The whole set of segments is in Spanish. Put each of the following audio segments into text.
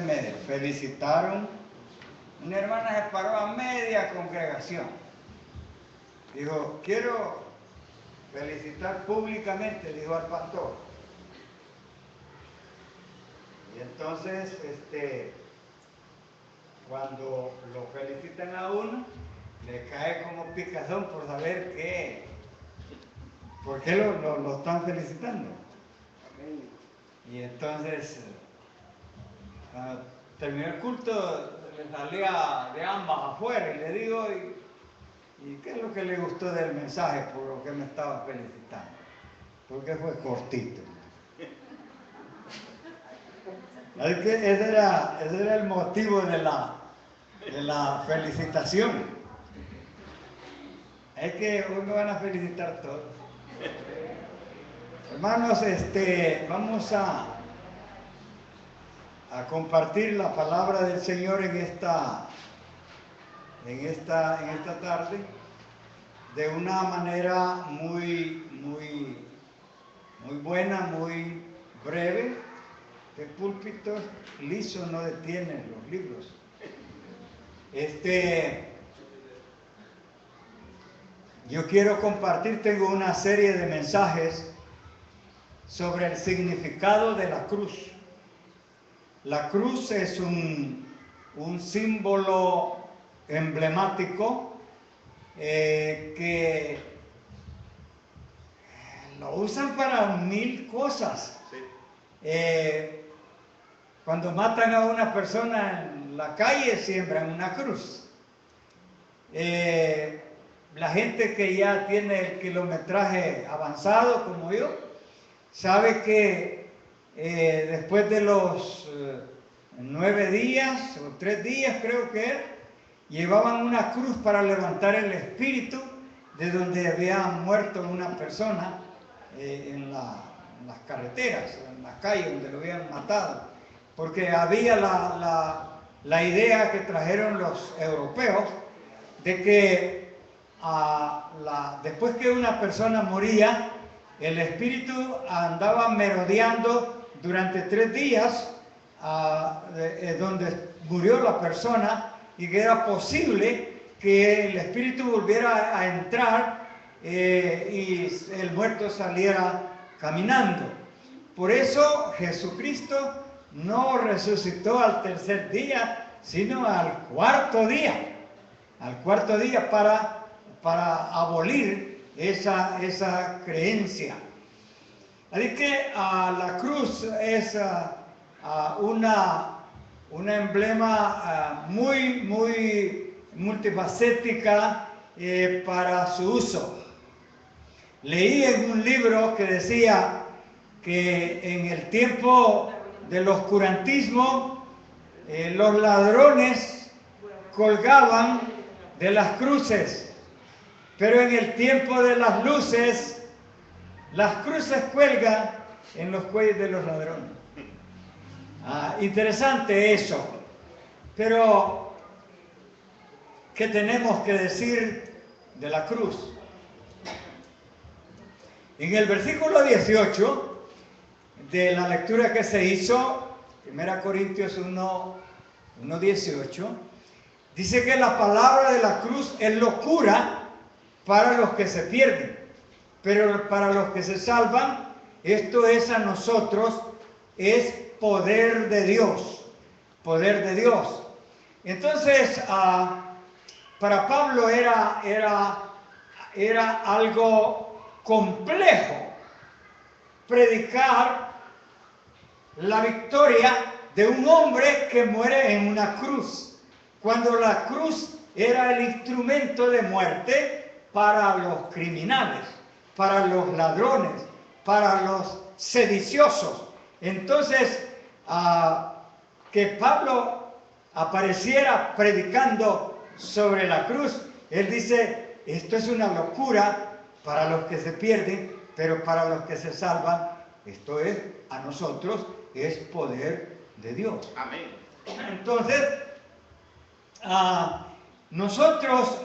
me felicitaron. Una hermana se paró a media congregación. Dijo, quiero felicitar públicamente, dijo al pastor. Y entonces, cuando lo felicitan a uno, le cae como picazón por saber por qué lo están felicitando. Y entonces, cuando terminó el culto, le salía de ambas afuera y le digo, ¿y qué es lo que le gustó del mensaje por lo que me estaba felicitando? Porque fue cortito. Es que ese era el motivo de la felicitación. Es que hoy me van a felicitar todos. Hermanos, vamos a compartir la palabra del Señor en esta tarde de una manera muy buena, muy breve. El púlpito liso no detiene los libros. Yo quiero compartir, tengo una serie de mensajes sobre el significado de la cruz. La cruz es un símbolo emblemático que lo usan para 1000 cosas. Cuando matan a una persona en la calle, siembran una cruz. La gente que ya tiene el kilometraje avanzado, como yo, sabe que después de los 9 días o 3 días, creo que era, llevaban una cruz para levantar el espíritu de donde había muerto una persona en las carreteras, en las calles donde lo habían matado, porque había la idea que trajeron los europeos de que después que una persona moría, el espíritu andaba merodeando durante 3 días donde murió la persona, y que era posible que el espíritu volviera a entrar y el muerto saliera caminando. Por eso Jesucristo no resucitó al 3er día, sino al 4º día. Al 4º día para abolir esa creencia. Así que la cruz es una emblema muy multifacética para su uso. Leí en un libro que decía que en el tiempo del oscurantismo los ladrones colgaban de las cruces, pero en el tiempo de las luces, las cruces cuelgan en los cuellos de los ladrones. Interesante eso. Pero, ¿qué tenemos que decir de la cruz? En el versículo 18 de la lectura que se hizo, 1 Corintios 1:18, dice que la palabra de la cruz es locura para los que se pierden, pero para los que se salvan, esto es a nosotros, es poder de Dios, poder de Dios. Entonces, para Pablo era algo complejo predicar la victoria de un hombre que muere en una cruz, cuando la cruz era el instrumento de muerte para los criminales, para los ladrones, para los sediciosos. Entonces, que Pablo apareciera predicando sobre la cruz, él dice, esto es una locura para los que se pierden, pero para los que se salvan, esto es, a nosotros, es poder de Dios. Amén. Entonces, nosotros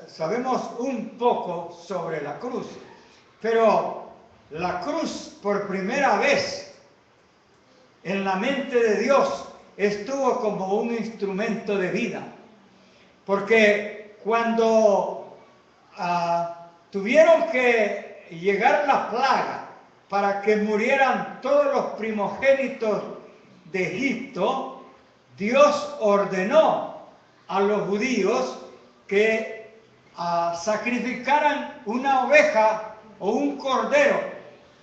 sabemos un poco sobre la cruz, pero la cruz por primera vez en la mente de Dios estuvo como un instrumento de vida. Porque cuando tuvieron que llegar la plaga para que murieran todos los primogénitos de Egipto, Dios ordenó a los judíos que sacrificaran una oveja o un cordero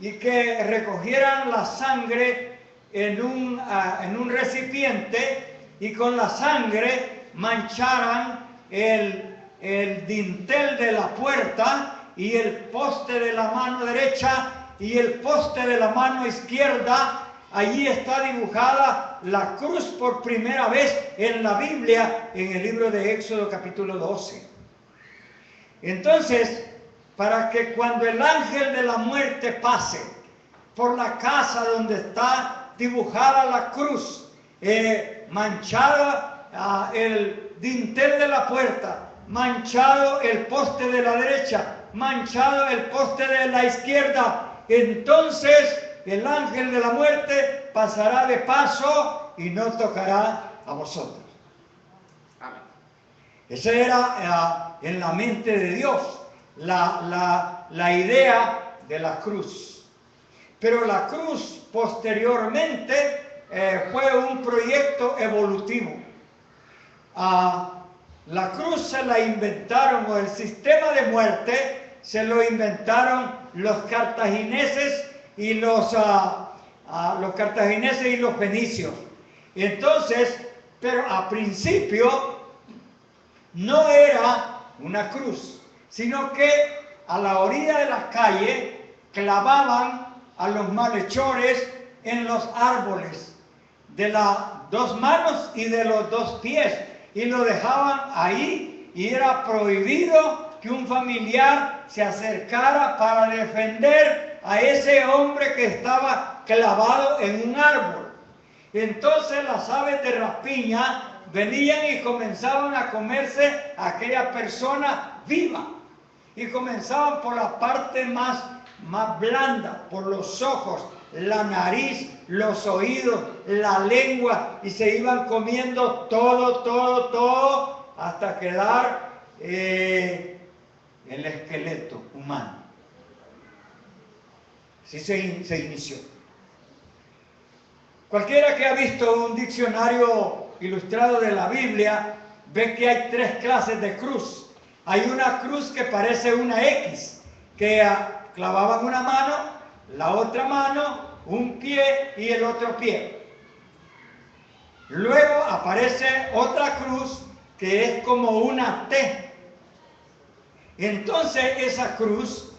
y que recogieran la sangre en un recipiente y con la sangre mancharan el dintel de la puerta y el poste de la mano derecha y el poste de la mano izquierda. Allí está dibujada la cruz por primera vez en la Biblia, en el libro de Éxodo capítulo 12. Entonces, para que cuando el ángel de la muerte pase por la casa donde está dibujada la cruz, manchada el dintel de la puerta, manchado el poste de la derecha, manchado el poste de la izquierda, entonces el ángel de la muerte pasará de paso y no tocará a vosotros. Amén. Esa era en la mente de Dios la idea de la cruz. Pero la cruz posteriormente fue un proyecto evolutivo. La cruz se la inventaron, o el sistema de muerte se lo inventaron los cartagineses y los fenicios. Entonces, pero a principio no era una cruz, sino que a la orilla de la calle clavaban a los malhechores en los árboles de las dos manos y de los dos pies, y lo dejaban ahí, y era prohibido que un familiar se acercara para defender a ese hombre que estaba clavado en un árbol. Entonces las aves de rapiña venían y comenzaban a comerse a aquella persona viva, y comenzaban por la parte más blanda, por los ojos, la nariz, los oídos, la lengua, y se iban comiendo todo hasta quedar el esqueleto humano. Así se inició. Cualquiera que ha visto un diccionario ilustrado de la Biblia ve que hay tres clases de cruz. Hay una cruz que parece una X, que clavaban una mano, la otra mano, un pie y el otro pie. Luego aparece otra cruz que es como una T. Entonces esa cruz,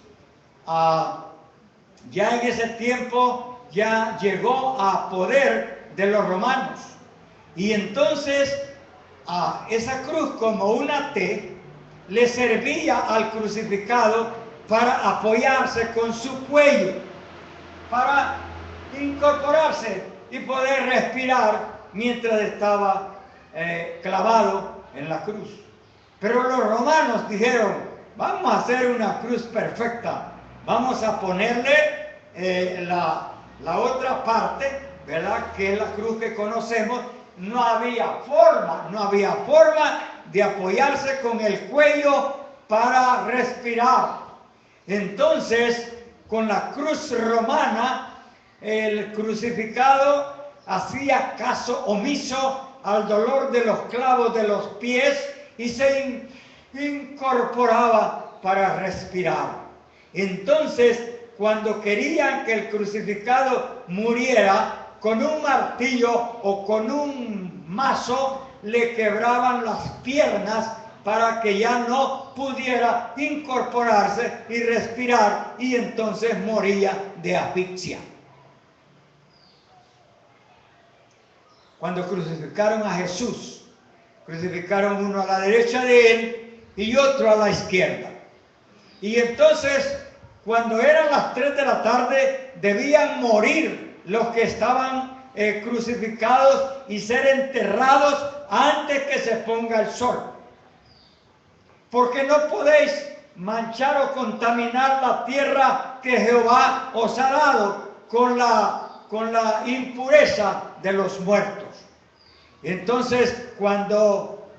ya en ese tiempo, ya llegó a poder de los romanos. Y entonces esa cruz como una T le servía al crucificado para apoyarse con su cuello, para incorporarse y poder respirar mientras estaba clavado en la cruz. Pero los romanos dijeron: vamos a hacer una cruz perfecta, vamos a ponerle la otra parte, ¿verdad?, que es la cruz que conocemos. No había forma de apoyarse con el cuello para respirar. Entonces, con la cruz romana, el crucificado hacía caso omiso al dolor de los clavos de los pies y se incorporaba para respirar. Entonces, cuando querían que el crucificado muriera, con un martillo o con un mazo le quebraban las piernas para que ya no pudiera incorporarse y respirar, y entonces moría de asfixia. Cuando crucificaron a Jesús, crucificaron uno a la derecha de él y otro a la izquierda. Y entonces, cuando eran las 3 de la tarde, debían morir los que estaban crucificados y ser enterrados antes que se ponga el sol. Porque no podéis manchar o contaminar la tierra que Jehová os ha dado con la impureza de los muertos. Entonces, cuando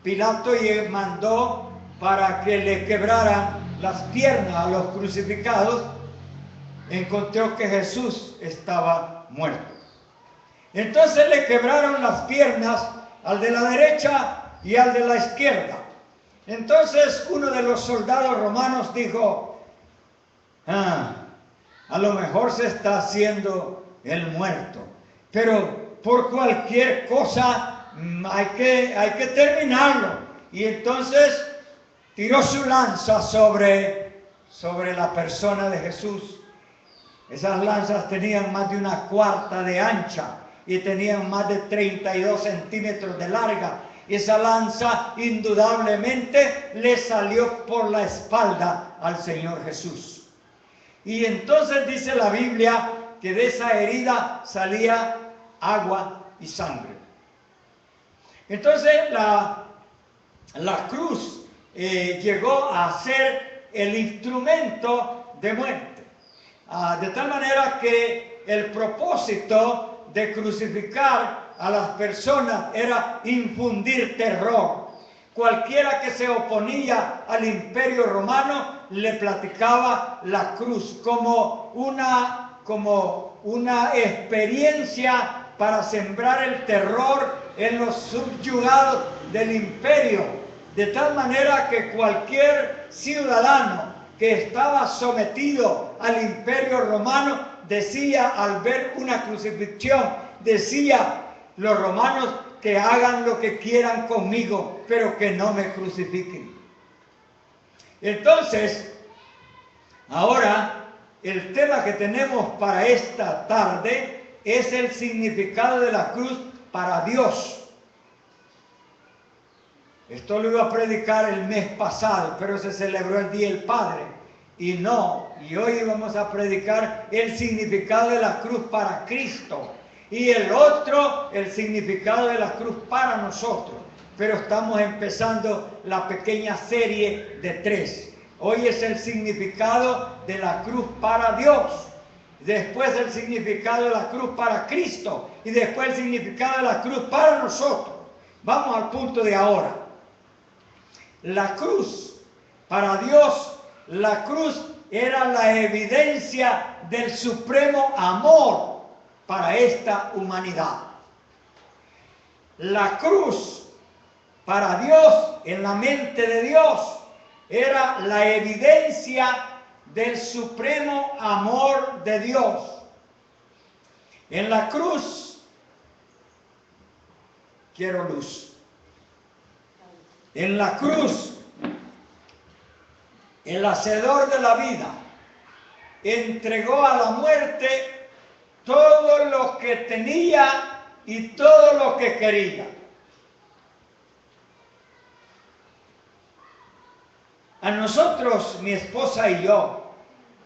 Pilato mandó para que le quebraran las piernas a los crucificados, encontró que Jesús estaba muerto. Entonces le quebraron las piernas al de la derecha y al de la izquierda. Entonces uno de los soldados romanos dijo, a lo mejor se está haciendo el muerto, pero por cualquier cosa hay que terminarlo. Y entonces tiró su lanza sobre la persona de Jesús. Esas lanzas tenían más de 1/4 de ancha y tenían más de 32 centímetros de larga. Esa lanza indudablemente le salió por la espalda al Señor Jesús. Y entonces dice la Biblia que de esa herida salía agua y sangre. Entonces la cruz llegó a ser el instrumento de muerte. De tal manera que el propósito de crucificar a las personas era infundir terror. Cualquiera que se oponía al imperio romano le platicaba la cruz como una experiencia para sembrar el terror en los subyugados del imperio, de tal manera que cualquier ciudadano que estaba sometido al imperio romano decía, al ver una crucifixión, decía: los romanos que hagan lo que quieran conmigo, pero que no me crucifiquen. Entonces, ahora el tema que tenemos para esta tarde es el significado de la cruz para Dios. Esto lo iba a predicar el mes pasado, pero se celebró el Día del Padre. Y hoy vamos a predicar el significado de la cruz para Cristo. Y el otro, el significado de la cruz para nosotros. Pero estamos empezando la pequeña serie de 3. Hoy es el significado de la cruz para Dios. Después el significado de la cruz para Cristo. Y después el significado de la cruz para nosotros. Vamos al punto de ahora. La cruz, para Dios, la cruz era la evidencia del supremo amor para esta humanidad. La cruz, para Dios, en la mente de Dios, era la evidencia del supremo amor de Dios. En la cruz, quiero luz. En la cruz, el hacedor de la vida entregó a la muerte todo lo que tenía y todo lo que quería. A nosotros, mi esposa y yo,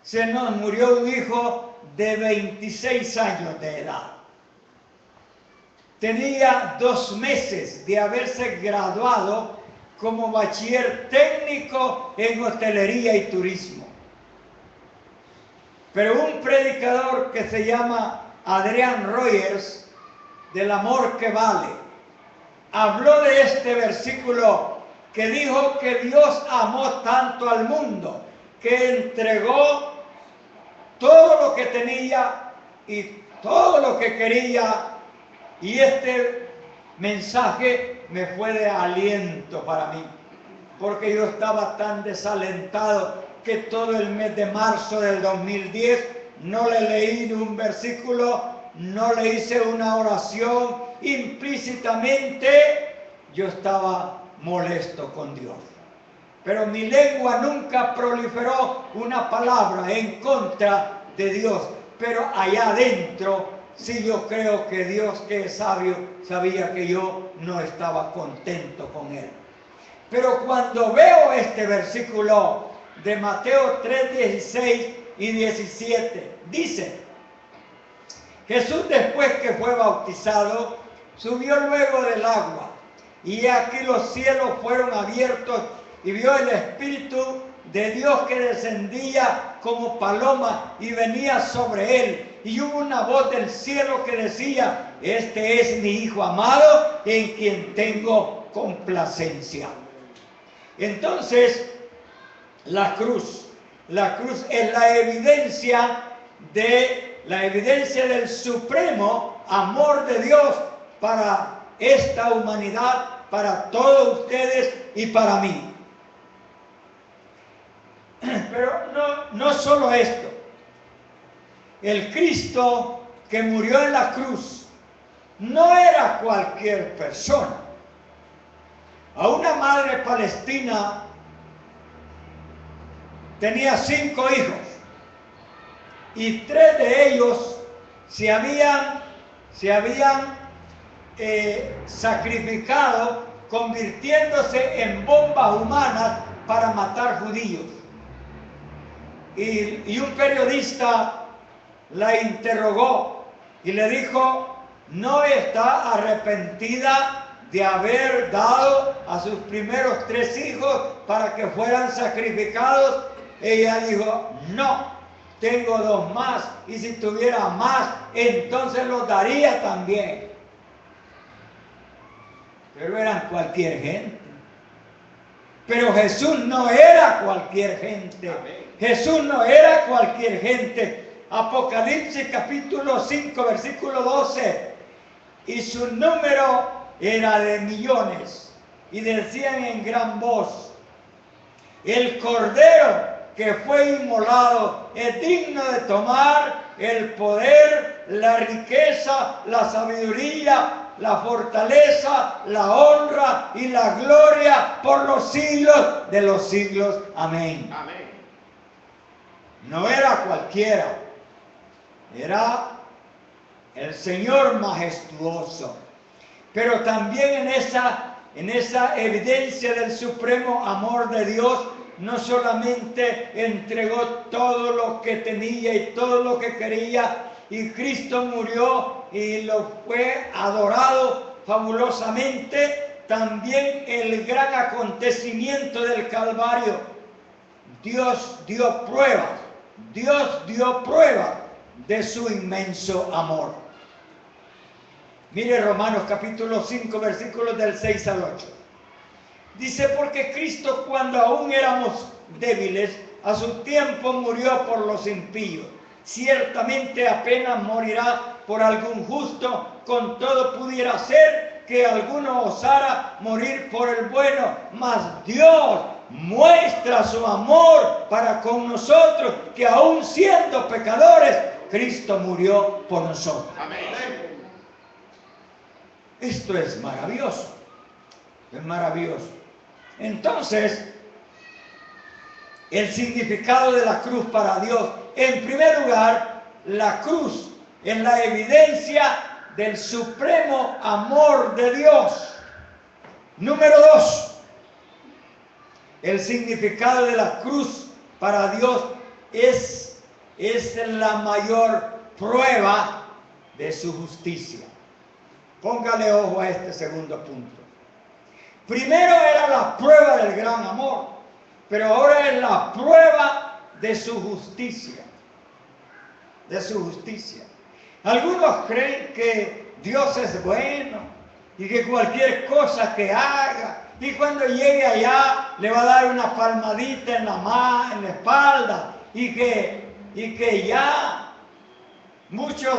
se nos murió un hijo de 26 años de edad. Tenía 2 meses de haberse graduado como bachiller técnico en hotelería y turismo. Pero un predicador que se llama Adrian Rogers, del amor que vale, habló de este versículo que dijo que Dios amó tanto al mundo que entregó todo lo que tenía y todo lo que quería. Y este mensaje me fue de aliento para mí, porque yo estaba tan desalentado que todo el mes de marzo del 2010 no le leí ni un versículo, no le hice una oración. Implícitamente yo estaba molesto con Dios. Pero mi lengua nunca proliferó una palabra en contra de Dios. Pero allá adentro, sí, yo creo que Dios, que es sabio, sabía que yo no estaba contento con Él. Pero cuando veo este versículo de Mateo 3, 16 y 17, dice: Jesús, después que fue bautizado, subió luego del agua, y aquí los cielos fueron abiertos, y vio el Espíritu de Dios que descendía como paloma y venía sobre él. Y hubo una voz del cielo que decía: este es mi Hijo amado, en quien tengo complacencia. Entonces, la cruz es la evidencia del supremo amor de Dios para esta humanidad, para todos ustedes y para mí. Pero no solo esto. El Cristo que murió en la cruz no era cualquier persona. A una madre palestina tenía 5 hijos y 3 de ellos se habían sacrificado, convirtiéndose en bombas humanas para matar judíos. Y un periodista la interrogó y le dijo: ¿no está arrepentida de haber dado a sus primeros 3 hijos para que fueran sacrificados? Ella dijo: no, tengo 2 más, y si tuviera más, entonces los daría también. Pero eran cualquier gente. Pero Jesús no era cualquier gente. Amén. Jesús no era cualquier gente. Apocalipsis capítulo 5, versículo 12. Y su número era de millones. Y decían en gran voz: el Cordero que fue inmolado es digno de tomar el poder, la riqueza, la sabiduría, la fortaleza, la honra y la gloria por los siglos de los siglos. Amén. Amén. No era cualquiera, era el Señor majestuoso. Pero también en esa evidencia del supremo amor de Dios, no solamente entregó todo lo que tenía y todo lo que quería, y Cristo murió y lo fue adorado fabulosamente, también el gran acontecimiento del Calvario. Dios dio pruebas de su inmenso amor. Mire Romanos capítulo 5, versículos del 6 al 8. Dice: porque Cristo, cuando aún éramos débiles, a su tiempo murió por los impíos. Ciertamente apenas morirá por algún justo, con todo pudiera ser que alguno osara morir por el bueno. Mas Dios muestra su amor para con nosotros, que aún siendo pecadores, Cristo murió por nosotros. Amén. Esto es maravilloso. Es maravilloso. Entonces, el significado de la cruz para Dios: en primer lugar, la cruz es la evidencia del supremo amor de Dios. Número 2, el significado de la cruz para Dios es la mayor prueba de su justicia. Póngale ojo a este segundo punto. Primero era la prueba del gran amor, pero ahora es la prueba de su justicia. De su justicia. Algunos creen que Dios es bueno y que cualquier cosa que haga, y cuando llegue allá le va a dar una palmadita en la espalda, y que ya muchos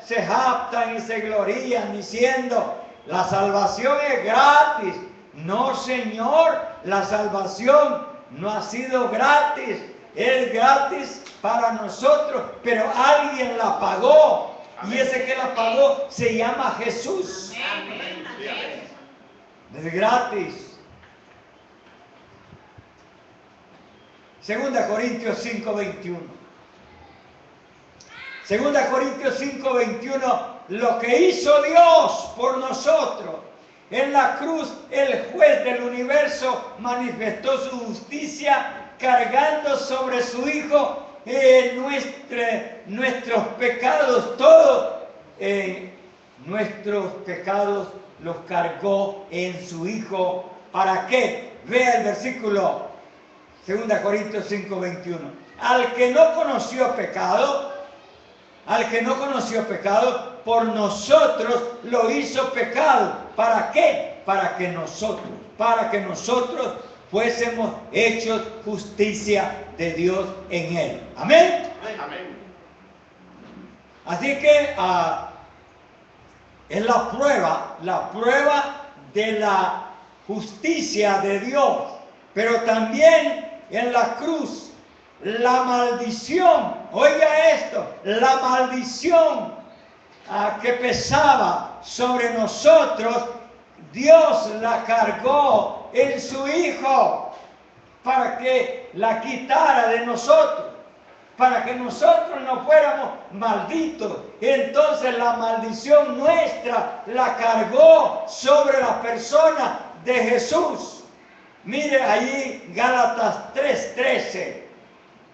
se jactan y se glorían diciendo: la salvación es gratis. No, Señor, la salvación no ha sido gratis, es gratis para nosotros, pero alguien la pagó. Amén. Y ese que la pagó se llama Jesús. Amén. Es gratis. 2 Corintios 5:21. 2 Corintios 5:21, lo que hizo Dios por nosotros. En la cruz, el juez del universo manifestó su justicia cargando sobre su Hijo nuestros pecados, todos nuestros pecados los cargó en su Hijo. ¿Para qué? Vea el versículo 2 Corintios 5:21. Al que no conoció pecado, por nosotros lo hizo pecado. ¿Para qué? Para que nosotros fuésemos hechos justicia de Dios en él. Amén. Amén. Así que es la prueba de la justicia de Dios, pero también en la cruz, la maldición, oiga esto, la maldición que pesaba sobre nosotros, Dios la cargó en su Hijo para que la quitara de nosotros, para que nosotros no fuéramos malditos. Entonces la maldición nuestra la cargó sobre la persona de Jesús. Mire allí Gálatas 3:13.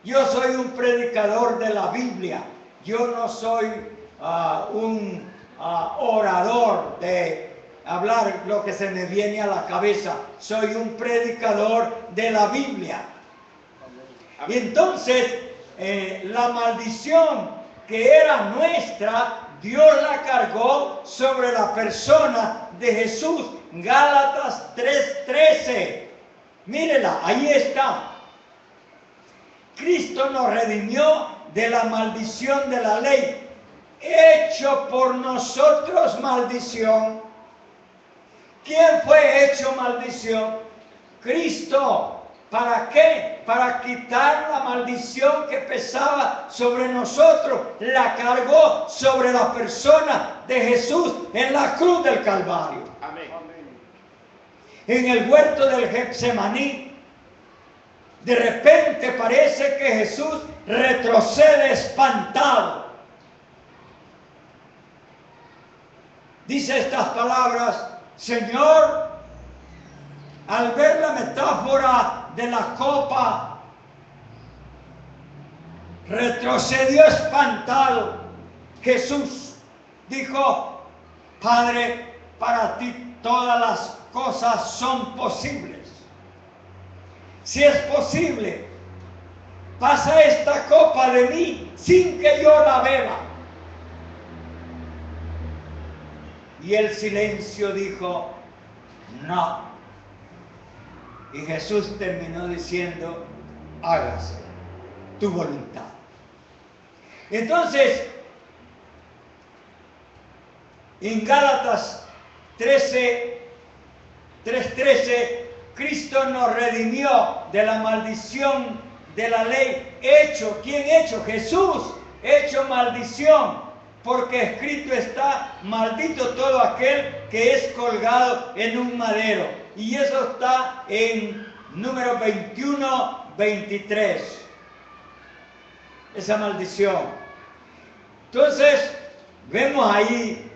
Yo soy un predicador de la Biblia. Yo no soy un orador de hablar lo que se me viene a la cabeza. Soy un predicador de la Biblia. Y entonces la maldición que era nuestra, Dios la cargó sobre la persona de Jesús. Gálatas 3:13. Mírela, ahí está. Cristo nos redimió de la maldición de la ley, hecho por nosotros maldición. ¿Quién fue hecho maldición? Cristo. ¿Para qué? Para quitar la maldición que pesaba sobre nosotros. La cargó sobre la persona de Jesús en la cruz del Calvario. Amén. En el huerto del Getsemaní, de repente parece que Jesús retrocede espantado. Dice estas palabras: Señor, al ver la metáfora de la copa, retrocedió espantado. Jesús dijo: Padre, para ti todas las cosas son posibles. Si es posible, pasa esta copa de mí sin que yo la beba. Y el silencio dijo: no. Y Jesús terminó diciendo: hágase tu voluntad. Entonces, en Gálatas 3:13, Cristo nos redimió de la maldición de la ley. Hecho, ¿quién hecho? Jesús, hecho maldición, porque escrito está: maldito todo aquel que es colgado en un madero. Y eso está en Números 21:23. Esa maldición. Entonces, vemos ahí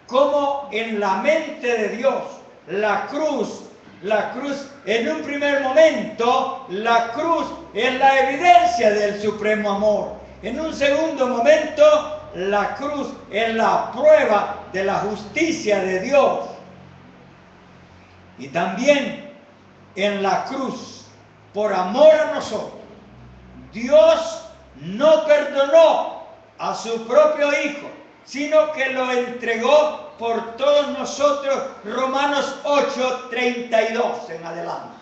cómo en la mente de Dios, la cruz, en un primer momento, la cruz es la evidencia del supremo amor. En un segundo momento, la cruz es la prueba de la justicia de Dios. Y también en la cruz, por amor a nosotros, Dios no perdonó a su propio Hijo, sino que lo entregó por todos nosotros. Romanos 8:32 en adelante.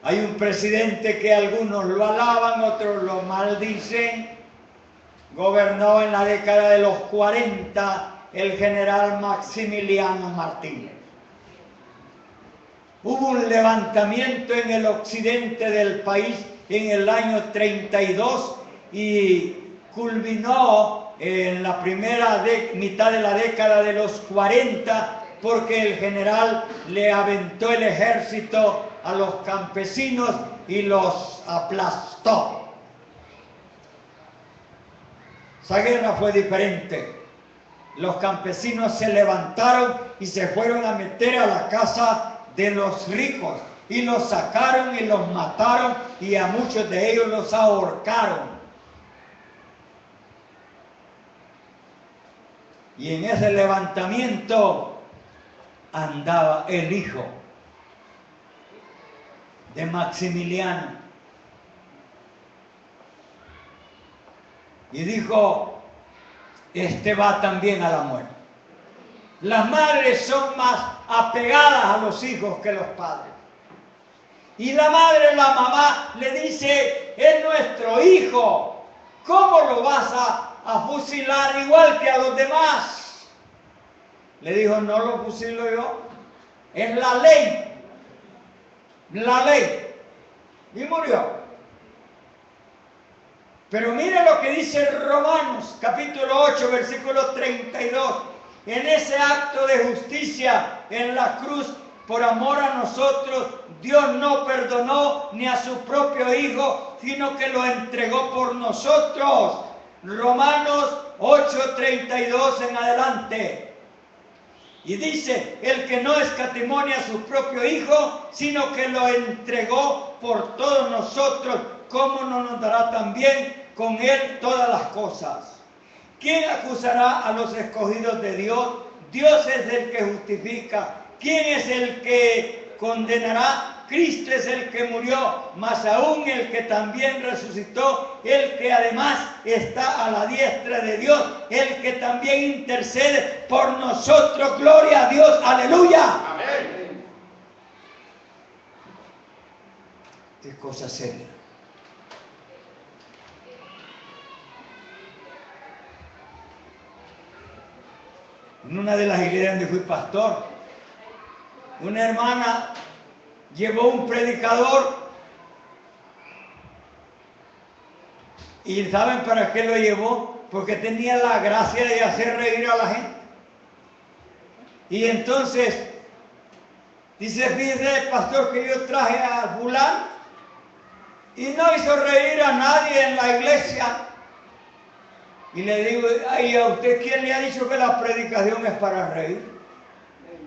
Hay un presidente que algunos lo alaban, otros lo maldicen. Gobernó en la década de los 40 el general Maximiliano Martínez. Hubo un levantamiento en el occidente del país en el año 32 y culminó en la primera mitad de la década de los 40, porque el general le aventó el ejército a los campesinos y los aplastó. Esa guerra fue diferente. Los campesinos se levantaron y se fueron a meter a la casa de los ricos y los sacaron y los mataron, y a muchos de ellos los ahorcaron. Y en ese levantamiento andaba el Hijo. de Maximiliano. Y dijo, este va también a la muerte. Las madres son más apegadas a los hijos que los padres. Y la madre, la mamá, le dice, es nuestro hijo, ¿cómo lo vas a fusilar igual que a los demás? Le dijo, no lo fusilo yo, es la ley. La ley. Y murió. Pero mire lo que dice Romanos, capítulo 8, versículo 32. En ese acto de justicia en la cruz, por amor a nosotros, Dios no perdonó ni a su propio Hijo, sino que lo entregó por nosotros. Romanos 8, 32 en adelante. Y dice, el que no escatimó a su propio Hijo, sino que lo entregó por todos nosotros, ¿cómo no nos dará también con Él todas las cosas? ¿Quién acusará a los escogidos de Dios? Dios es el que justifica. ¿Quién es el que condenará? Cristo es el que murió, más aún el que también resucitó, el que además está a la diestra de Dios, el que también intercede por nosotros. Gloria a Dios, aleluya. Amén. Qué cosa seria. En una de las iglesias donde fui pastor, una hermana llevó un predicador. ¿Y saben para qué lo llevó? Porque tenía la gracia de hacer reír a la gente. Y entonces dice, fíjese, pastor, que yo traje a fulano y no hizo reír a nadie en la iglesia. Y le digo, ¿y a usted quién le ha dicho que la predicación es para reír?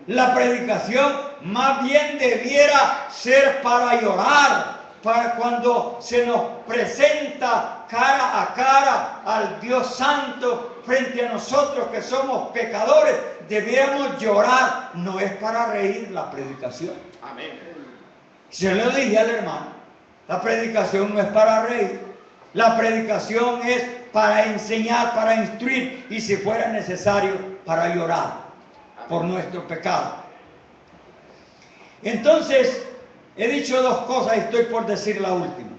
La predicación más bien debiera ser para llorar, para cuando se nos presenta cara a cara al Dios Santo frente a nosotros que somos pecadores, debiéramos llorar, no es para reír la predicación. Amén. Se lo dije al hermano, la predicación no es para reír, la predicación es para enseñar, para instruir y si fuera necesario para llorar por nuestro pecado. Entonces, he dicho dos cosas y estoy por decir la última.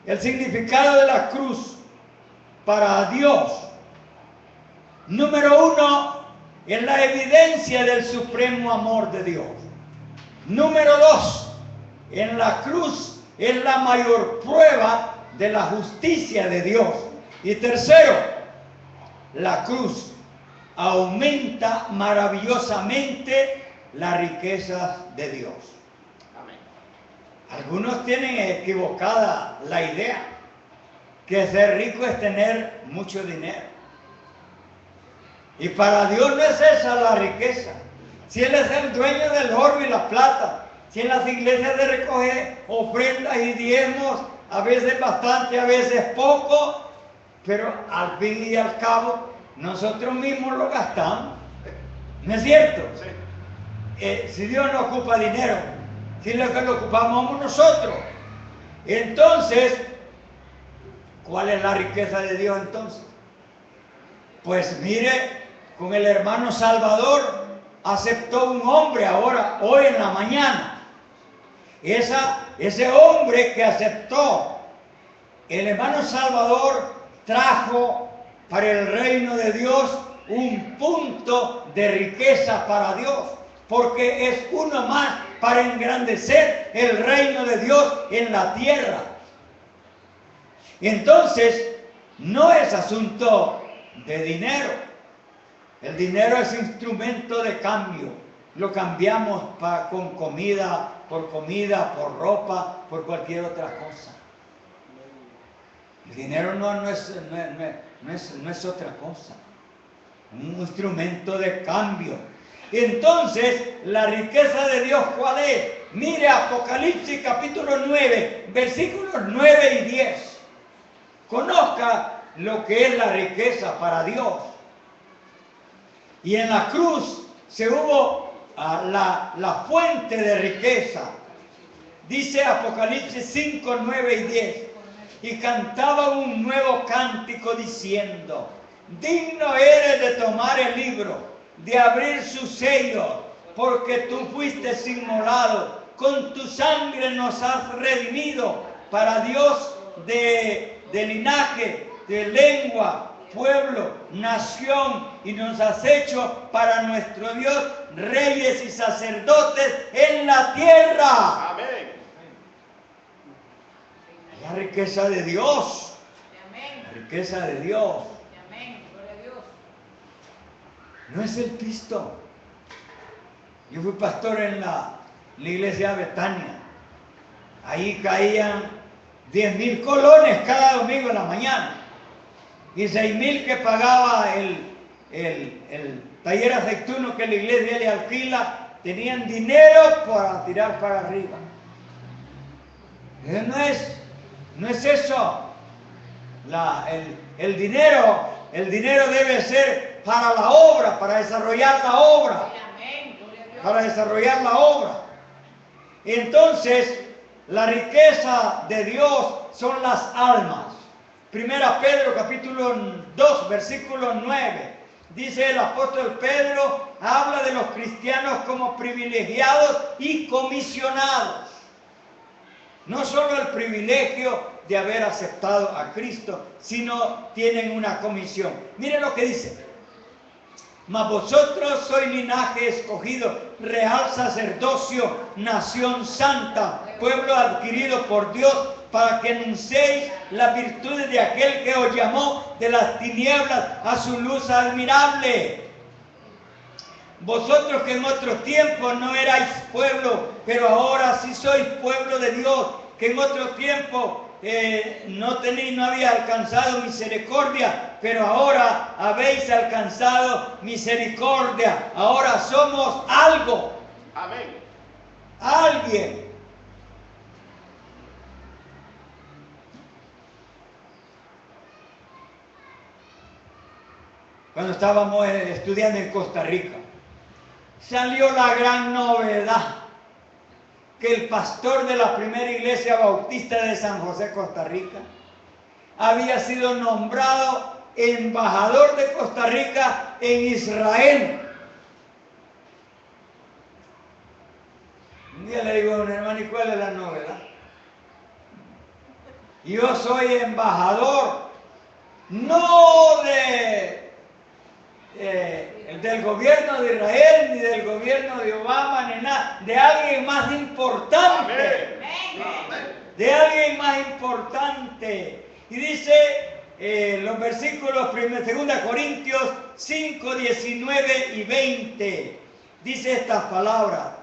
El significado de la cruz para Dios. Número uno, es la evidencia del supremo amor de Dios. Número dos, en la cruz es la mayor prueba de la justicia de Dios. Y tercero, la cruz aumenta maravillosamente las riquezas de Dios. Amén. Algunos tienen equivocada la idea que ser rico es tener mucho dinero. Y para Dios no es esa la riqueza. Si Él es el dueño del oro y la plata, si en las iglesias se recoge ofrendas y diezmos, a veces bastante, a veces poco, pero al fin y al cabo nosotros mismos lo gastamos. ¿No es cierto? Sí. Si Dios no ocupa dinero, si lo que lo ocupamos somos nosotros. Entonces, ¿cuál es la riqueza de Dios entonces? Pues mire, con el hermano Salvador aceptó un hombre ahora, hoy en la mañana. Ese hombre que aceptó, el hermano Salvador trajo para el reino de Dios un punto de riqueza para Dios, porque es uno más para engrandecer el reino de Dios en la tierra. Entonces, no es asunto de dinero. El dinero es instrumento de cambio. Lo cambiamos con comida, por ropa, por cualquier otra cosa. El dinero no es otra cosa. Un instrumento de cambio. Entonces, la riqueza de Dios, ¿cuál es? Mire Apocalipsis capítulo 9, versículos 9 y 10. Conozca lo que es la riqueza para Dios. Y en la cruz se hubo la fuente de riqueza. Dice Apocalipsis 5, 9 y 10. Y cantaba un nuevo cántico diciendo: digno eres de tomar el libro, de abrir sus sellos, porque tú fuiste inmolado, con tu sangre nos has redimido para Dios de linaje, de lengua, pueblo, nación, y nos has hecho para nuestro Dios reyes y sacerdotes en la tierra. Amén. La riqueza de Dios. La riqueza de Dios. No es el pisto. Yo fui pastor en la iglesia de Betania. Ahí caían 10,000 colones cada domingo en la mañana. Y 6,000 que pagaba el taller aceituno que la iglesia le alquila. Tenían dinero para tirar para arriba. No es eso. El dinero debe ser para la obra, para desarrollar la obra. Para desarrollar la obra. Entonces, la riqueza de Dios son las almas. Primera Pedro capítulo 2, versículo 9. Dice el apóstol Pedro, habla de los cristianos como privilegiados y comisionados. No solo el privilegio de haber aceptado a Cristo, sino tienen una comisión. Miren lo que dice: mas vosotros sois linaje escogido, real sacerdocio, nación santa, pueblo adquirido por Dios, para que anunciéis las virtudes de aquel que os llamó de las tinieblas a su luz admirable. Vosotros que en otros tiempos no erais pueblo, pero ahora sí sois pueblo de Dios, que en otro tiempo no había alcanzado misericordia, pero ahora habéis alcanzado misericordia. Ahora somos algo. Amén. Alguien. Cuando estábamos estudiando en Costa Rica, salió la gran novedad que el pastor de la primera iglesia bautista de San José, Costa Rica, había sido nombrado embajador de Costa Rica en Israel. Un día le digo a un hermano: ¿y cuál es la novedad? Yo soy embajador, no del gobierno de Israel, ni del gobierno de Obama, ni nada, de alguien más importante. Amén. De alguien más importante. Y dice los versículos 2 Corintios 5, 19 y 20. Dice estas palabras: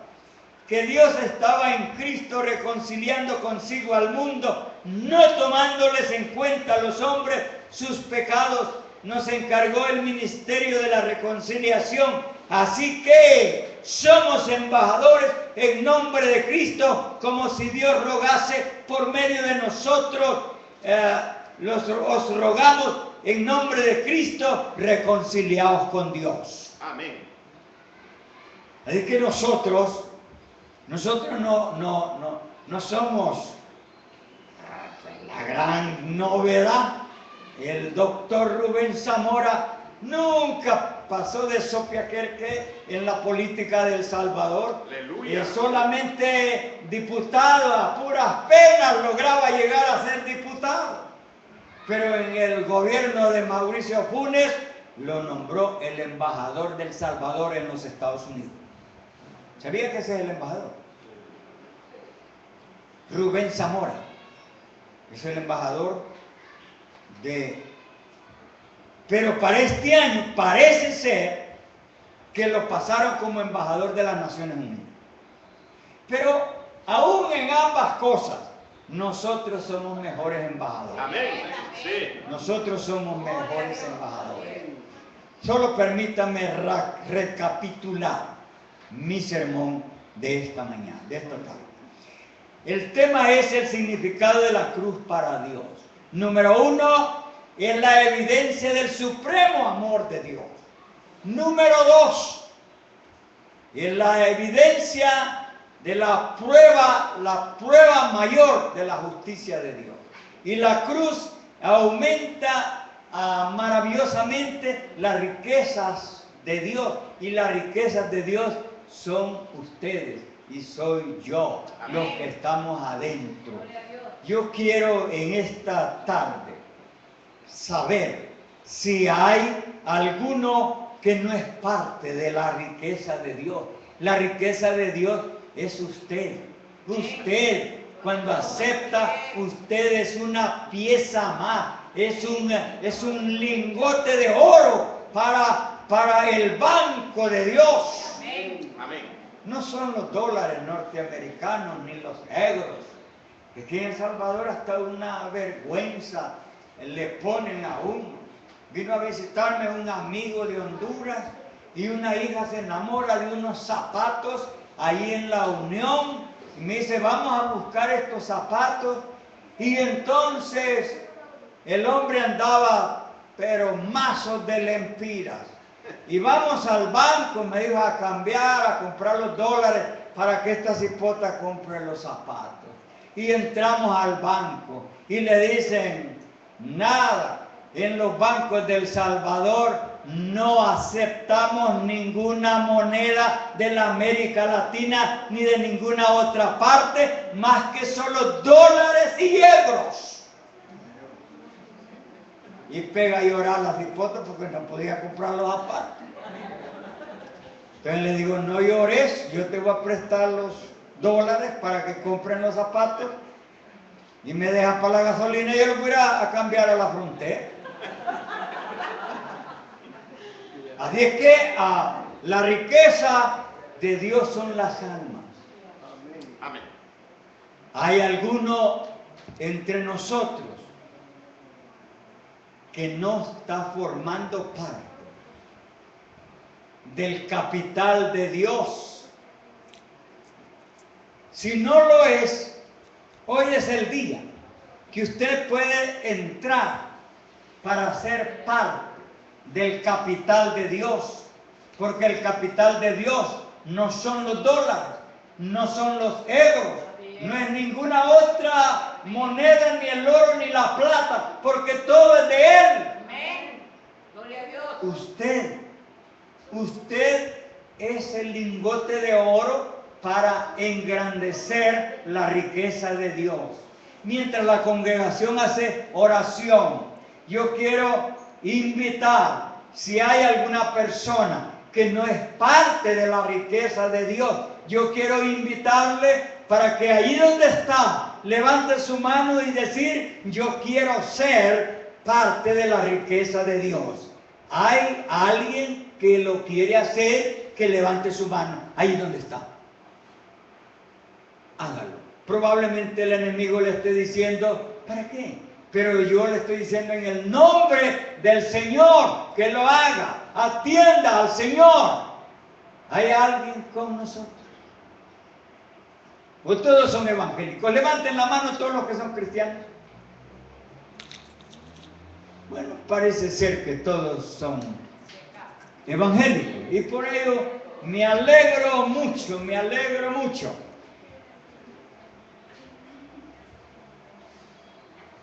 que Dios estaba en Cristo reconciliando consigo al mundo, no tomándoles en cuenta a los hombres sus pecados. Nos encargó el ministerio de la reconciliación. Así que somos embajadores en nombre de Cristo, como si Dios rogase por medio de nosotros. Os rogamos en nombre de Cristo, reconciliaos con Dios. Amén. Así que nosotros no somos la gran novedad. El doctor Rubén Zamora nunca pasó de sopiaquerque en la política de El Salvador. Aleluya. Solamente diputado, a puras penas lograba llegar a ser diputado. Pero en el gobierno de Mauricio Funes lo nombró el embajador de El Salvador en los Estados Unidos. ¿Sabía que ese es el embajador? Rubén Zamora es el embajador pero para este año parece ser que lo pasaron como embajador de las Naciones Unidas. Pero aún en ambas cosas, nosotros somos mejores embajadores. Amén. Sí. Nosotros somos mejores embajadores. Solo permítanme recapitular mi sermón de esta mañana, de esta tarde. El tema es el significado de la cruz para Dios. Número 1, es la evidencia del supremo amor de Dios. Número 2, es la evidencia de la prueba mayor de la justicia de Dios. Y la cruz aumenta maravillosamente las riquezas de Dios. Y las riquezas de Dios son ustedes y soy yo, los que estamos adentro. Yo quiero en esta tarde saber si hay alguno que no es parte de la riqueza de Dios. La riqueza de Dios es usted. Usted, cuando acepta, usted es una pieza más. Es un lingote de oro para el banco de Dios. Amén. No son los dólares norteamericanos ni los euros. Aquí en El Salvador hasta una vergüenza le ponen a uno. Vino a visitarme un amigo de Honduras y una hija se enamora de unos zapatos ahí en la Unión y me dice, vamos a buscar estos zapatos. Y entonces el hombre andaba, pero mazos de lempiras. Y vamos al banco, me dijo, a cambiar, a comprar los dólares para que esta cipota compre los zapatos. Y entramos al banco y le dicen, nada, en los bancos de El Salvador no aceptamos ninguna moneda de la América Latina ni de ninguna otra parte, más que solo dólares y euros. Y pega a llorar la cipota porque no podía comprarlos aparte. Entonces le digo, no llores, yo te voy a prestar los dólares para que compren los zapatos y me dejas para la gasolina y yo lo voy a cambiar a la frontera. Así es que la riqueza de Dios son las almas. Amén. Hay alguno entre nosotros que no está formando parte del capital de Dios. Si no lo es, hoy es el día que usted puede entrar para ser parte del capital de Dios, porque el capital de Dios no son los dólares, no son los euros, no es ninguna otra moneda, ni el oro, ni la plata, porque todo es de Él. Amén. Gloria a Dios. Usted es el lingote de oro para engrandecer la riqueza de Dios. Mientras la congregación hace oración, yo quiero invitar, si hay alguna persona que no es parte de la riqueza de Dios, yo quiero invitarle para que allí donde está, levante su mano y decir, yo quiero ser parte de la riqueza de Dios. ¿Hay alguien que lo quiere hacer? Que levante su mano ahí donde está. Hágalo. Probablemente el enemigo le esté diciendo, ¿para qué? Pero yo le estoy diciendo en el nombre del Señor que lo haga. Atienda al Señor. ¿Hay alguien con nosotros? ¿O todos son evangélicos? Levanten la mano todos los que son cristianos. Bueno, parece ser que todos son evangélicos. Y por ello me alegro mucho, me alegro mucho.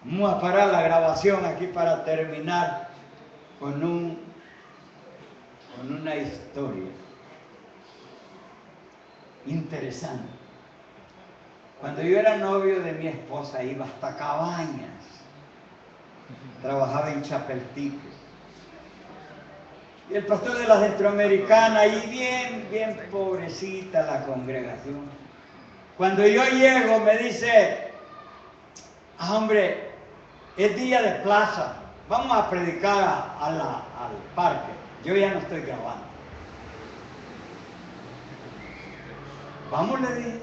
Vamos a parar la grabación aquí para terminar con una historia interesante. Cuando yo era novio de mi esposa iba hasta Cabañas, trabajaba en Chapeltique. Y el pastor de la Centroamericana, ahí bien pobrecita la congregación. Cuando yo llego me dice, hombre, es día de plaza, vamos a predicar al parque. Yo ya no estoy grabando. Vamos, le dije.